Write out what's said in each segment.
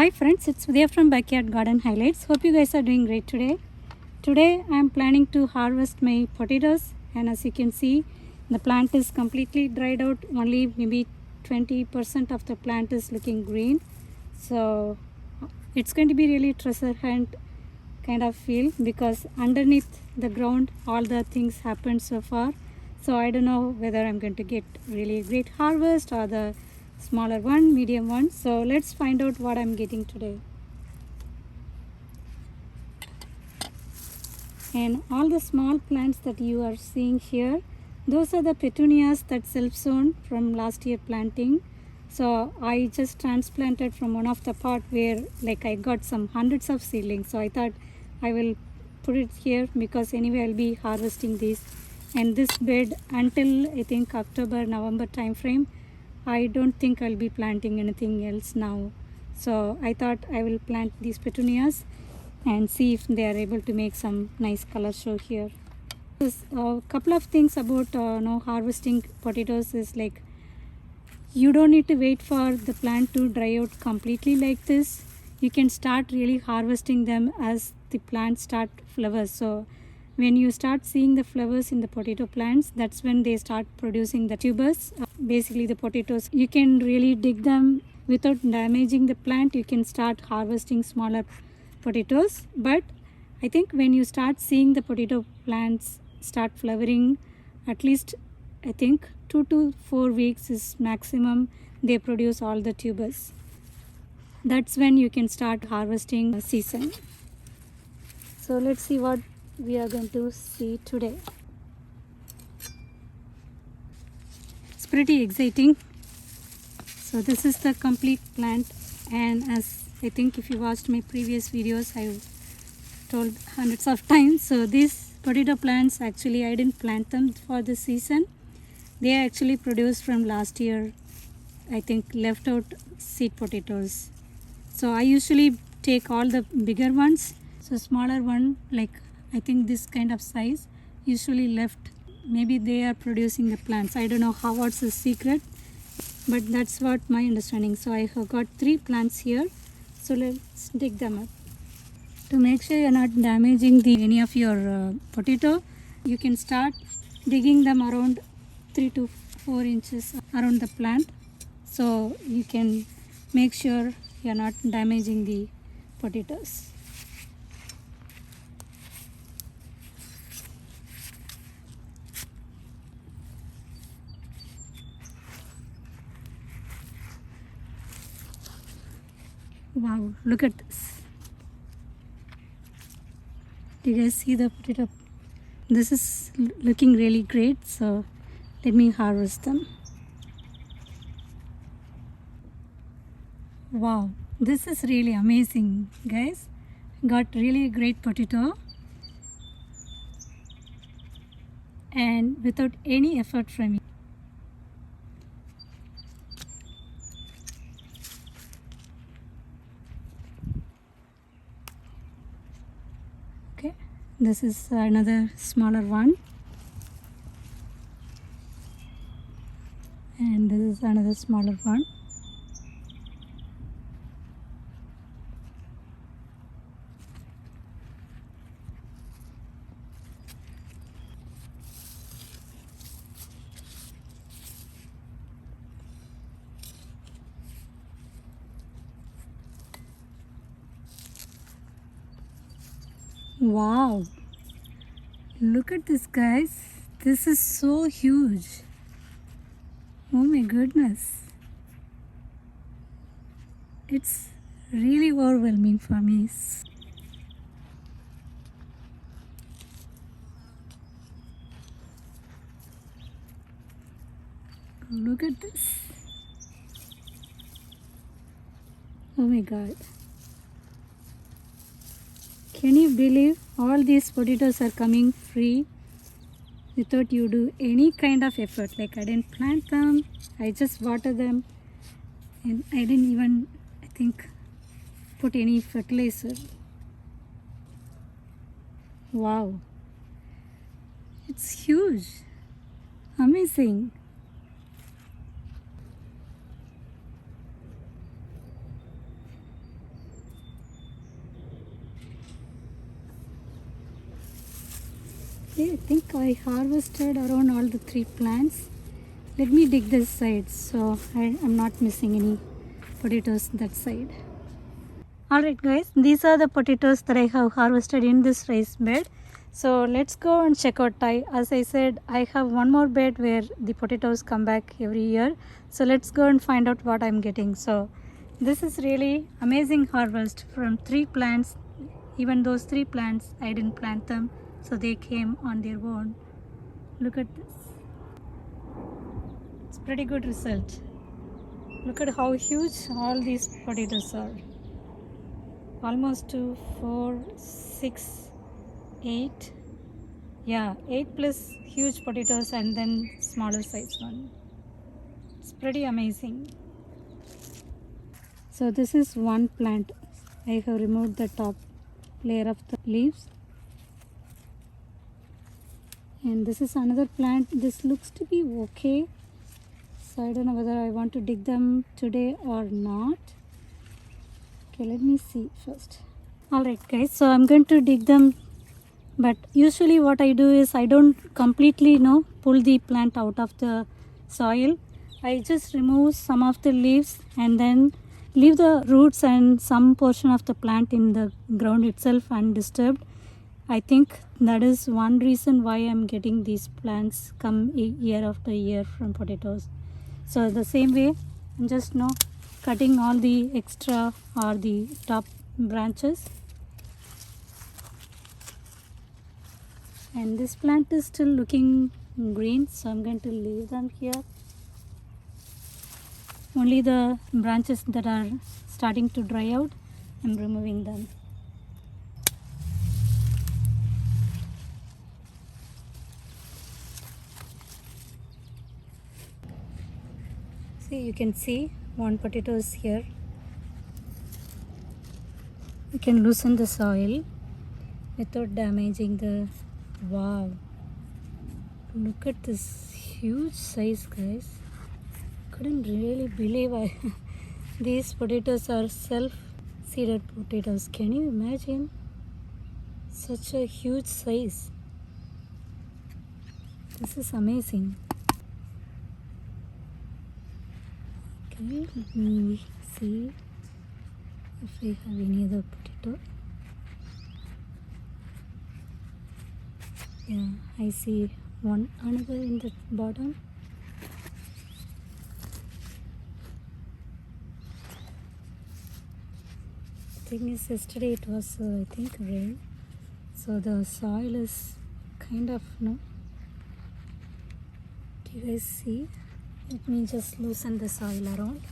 Hi friends, it's Udhaya from Backyard Garden Highlights. Hope you guys are doing great today. Today I am planning to harvest my potatoes, and as you can see the plant is completely dried out. Only maybe 20% of the plant is looking green. So it's going to be really treasure hunt kind of feel, because underneath the ground all the things happened so far. So I don't know whether I'm going to get really great harvest or the smaller one, medium one. So let's find out what I'm getting today. And all the small plants that you are seeing here, those are the petunias that self-sown from last year planting. So I just transplanted from one of the pot where like I got some hundreds of seedlings. So I thought I will put it here because anyway I'll be harvesting these. And this bed until I think October, November time frame, I don't think I'll be planting anything else now. So I thought I will plant these petunias and see if they are able to make some nice color show here. A couple of things about harvesting potatoes is like you don't need to wait for the plant to dry out completely like this. You can start really harvesting them as the plant start flowers. So when you start seeing the flowers in the potato plants, that's when they start producing the tubers. Basically the potatoes, you can really dig them without damaging the plant. You can start harvesting smaller potatoes. But I think when you start seeing the potato plants start flowering, at least I think 2 to 4 weeks is maximum they produce all the tubers. That's when you can start harvesting season. So let's see what we are going to see today. It's pretty exciting. So this is the complete plant, and as I think if you watched my previous videos, I've told hundreds of times. So these potato plants, actually I didn't plant them for this season. They actually produced from last year, I think left out seed potatoes. So I usually take all the bigger ones. So smaller one, like I think this kind of size, usually left. Maybe they are producing the plants. I don't know what's the secret, but that's what my understanding. So I have got 3 plants here. So let's dig them up. To make sure you're not damaging any of your potato, you can start digging them around 3 to 4 inches around the plant. So you can make sure you're not damaging the potatoes. Wow, look at this. Do you guys see the potato? This is looking really great. So let me harvest them. Wow, this is really amazing, guys. Got really great potato, and without any effort from me. Okay, this is another smaller one, and this is another smaller one. Wow, look at this, guys. This is so huge. Oh my goodness. It's really overwhelming for me. Look at this. Oh my God. Can you believe all these potatoes are coming free without you do any kind of effort? Like I didn't plant them, I just water them, and I didn't even, I think, put any fertilizer. Wow, it's huge, amazing. Okay, I think I harvested around all the 3 plants. Let me dig this side so I'm not missing any potatoes that side. Alright guys, these are the potatoes that I have harvested in this rice bed. So let's go and check out. As I said, I have one more bed where the potatoes come back every year. So let's go and find out what I'm getting. So this is really amazing harvest from 3 plants. Even those 3 plants, I didn't plant them, so they came on their own. Look at this. It's pretty good result. Look at how huge all these potatoes are. Almost 2, 4, 6, 8. Yeah, 8 plus huge potatoes and then smaller size one. It's pretty amazing. So this is one plant. I have removed the top layer of the leaves. And this is another plant. This looks to be okay. So I don't know whether I want to dig them today or not. Okay, let me see first. Alright guys, so I'm going to dig them, but usually what I do is I don't completely pull the plant out of the soil. I just remove some of the leaves and then leave the roots and some portion of the plant in the ground itself undisturbed. I think that is one reason why I'm getting these plants come year after year from potatoes. So the same way, I'm just cutting all the extra or the top branches. And this plant is still looking green, so I'm going to leave them here. Only the branches that are starting to dry out, I'm removing them. See, you can see one potato is here. You can loosen the soil without damaging the. Wow, look at this huge size, guys. Couldn't really believe these potatoes are self-seeded potatoes. Can you imagine such a huge size? This is amazing. Okay, let me see if I have any other potato. Yeah, I see another in the bottom. The thing is, yesterday it was I think rain, so the soil is kind of do you guys see? Let me just loosen the soil around.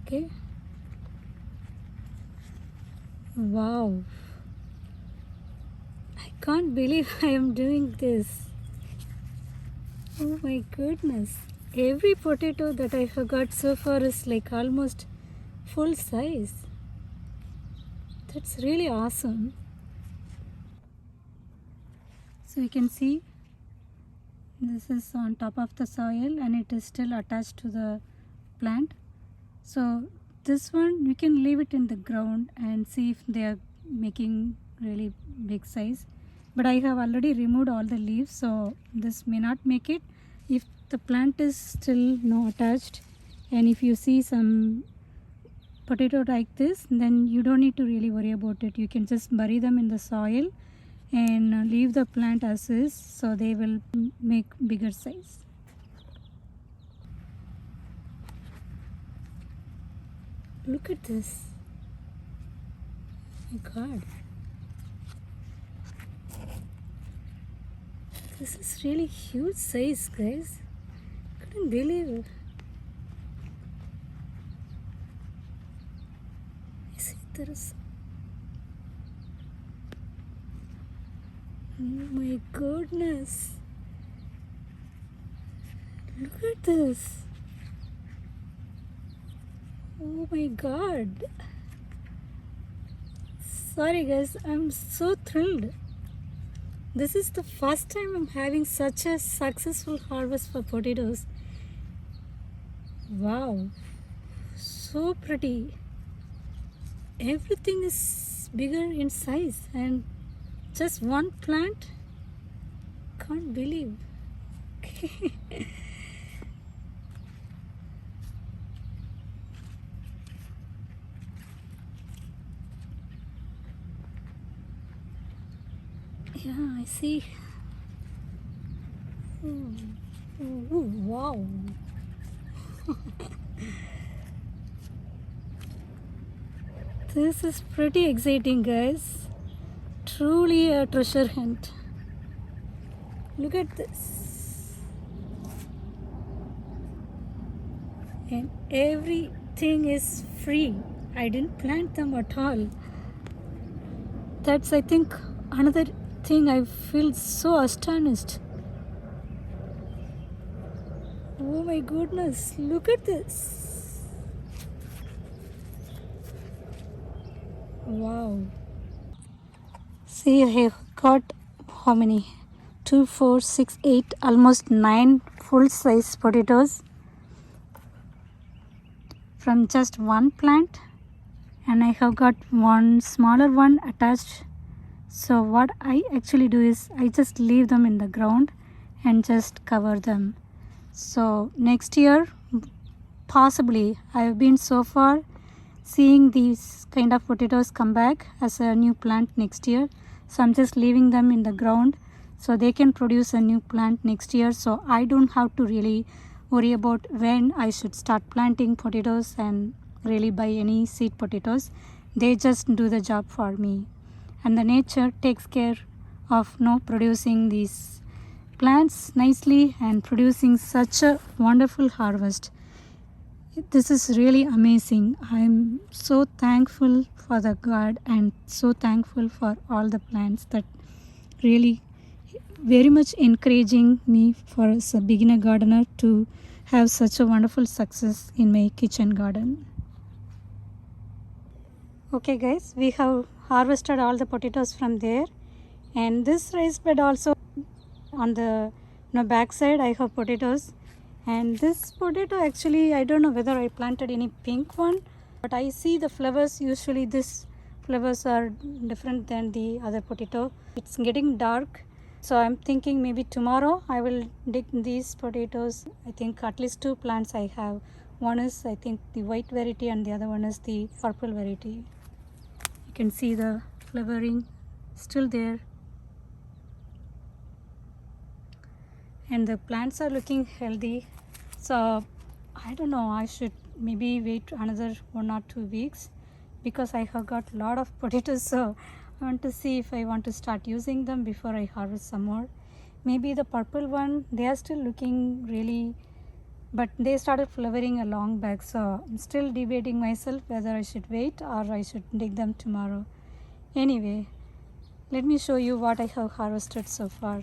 Okay. Wow, I can't believe I am doing this. Oh my goodness, every potato that I have got so far is like almost full size. That's really awesome. So you can see this is on top of the soil and it is still attached to the plant. So this one we can leave it in the ground and see if they are making really big size. But I have already removed all the leaves, so this may not make it. If the plant is still attached, and if you see some potato like this, then you don't need to really worry about it. You can just bury them in the soil and leave the plant as is, so they will make bigger size. Look at this. Oh my God. This is really huge size, guys. Couldn't believe it. See, there is. Oh my goodness. Look at this. Oh my God. Sorry guys, I'm so thrilled. This is the first time I'm having such a successful harvest for potatoes. Wow, so pretty. Everything is bigger in size, and just one plant. Can't believe. Okay. Yeah, I see. Oh, wow. This is pretty exciting, guys. Truly a treasure hunt. Look at this. And everything is free. I didn't plant them at all. That's, I think, another thing I feel so astonished. Oh my goodness, look at this. Wow. See, I have got how many? 2, 4, 6, 8, almost 9 full size potatoes from just one plant, and I have got one smaller one attached. So what I actually do is I just leave them in the ground and just cover them. So next year, possibly, I have been so far seeing these kind of potatoes come back as a new plant next year. So I'm just leaving them in the ground so they can produce a new plant next year. So I don't have to really worry about when I should start planting potatoes and really buy any seed potatoes. They just do the job for me. And the nature takes care of producing these plants nicely and producing such a wonderful harvest. This is really amazing. I'm so thankful for the God and so thankful for all the plants that really very much encouraging me for as a beginner gardener to have such a wonderful success in my kitchen garden. Okay guys, we have harvested all the potatoes from there, and this raised bed also on the back side I have potatoes. And this potato, actually I don't know whether I planted any pink one, but I see the flowers, usually this flowers are different than the other potato. It's getting dark, so I'm thinking maybe tomorrow I will dig these potatoes. I think at least 2 plants I have. One is I think the white variety and the other one is the purple variety. You can see the flowering still there. And the plants are looking healthy. So I don't know, I should maybe wait another 1 or 2 weeks because I have got a lot of potatoes. So I want to see if I want to start using them before I harvest some more. Maybe the purple one, they are still looking really, but they started flowering a long back. So I'm still debating myself whether I should wait or I should dig them tomorrow. Anyway, let me show you what I have harvested so far.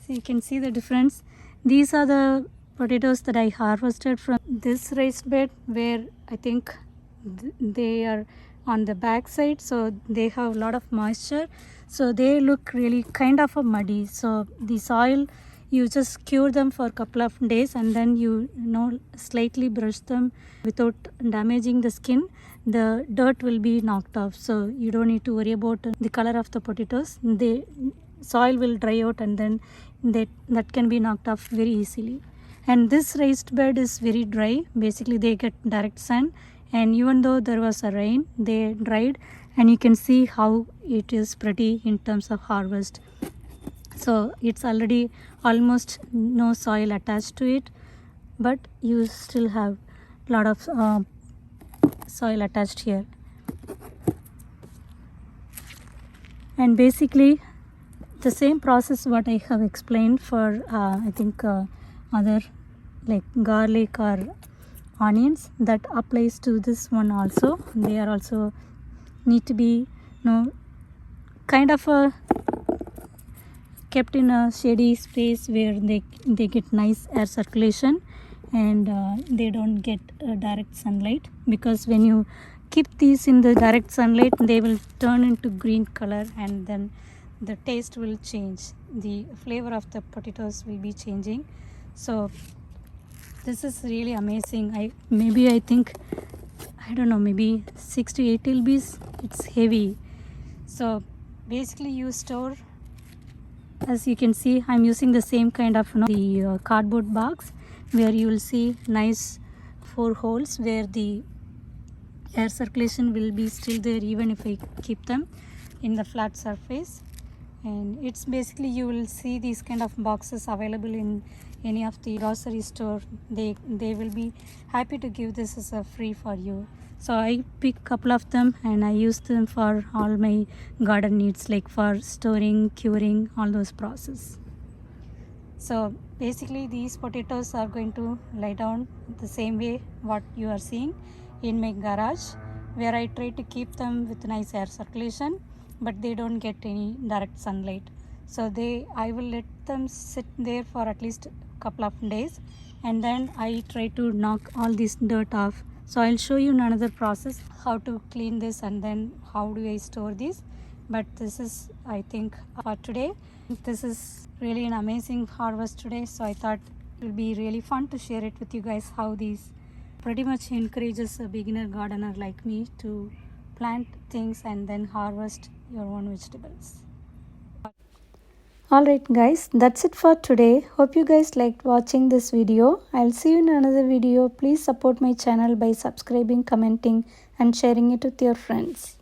So you can see the difference. These are the potatoes that I harvested from this raised bed where I think they are on the back side, so they have a lot of moisture, so they look really kind of a muddy. So the soil, you just cure them for a couple of days and then you slightly brush them without damaging the skin. The dirt will be knocked off, so you don't need to worry about the color of the potatoes. The soil will dry out and then that can be knocked off very easily. And this raised bed is very dry. Basically they get direct sun, and even though there was a rain, they dried, and you can see how it is pretty in terms of harvest. So it's already almost no soil attached to it, but you still have a lot of soil attached here. And basically the same process what I have explained for I think other like garlic or onions, that applies to this one also. They are also need to be kind of kept in a shady space where they get nice air circulation and they don't get direct sunlight, because when you keep these in the direct sunlight they will turn into green color and then the taste will change, the flavor of the potatoes will be changing. So this is really amazing. I think, I don't know, maybe 6 to 8 lbs. It's heavy. So basically you store, as you can see, I'm using the same kind of the cardboard box, where you will see nice 4 holes where the air circulation will be still there even if I keep them in the flat surface. And it's basically, you will see these kind of boxes available in any of the grocery store. They will be happy to give this as a free for you. So I pick a couple of them and I use them for all my garden needs, like for storing, curing, all those process. So basically these potatoes are going to lie down the same way what you are seeing in my garage, where I try to keep them with nice air circulation, but they don't get any direct sunlight. So I will let them sit there for at least a couple of days, and then I try to knock all this dirt off. So I'll show you in another process how to clean this and then how do I store this. But this is, I think, for today. This is really an amazing harvest today, so I thought it will be really fun to share it with you guys, how these pretty much encourages a beginner gardener like me to plant things and then harvest your own vegetables. Alright guys, that's it for today. Hope you guys liked watching this video. I'll see you in another video. Please support my channel by subscribing, commenting and sharing it with your friends.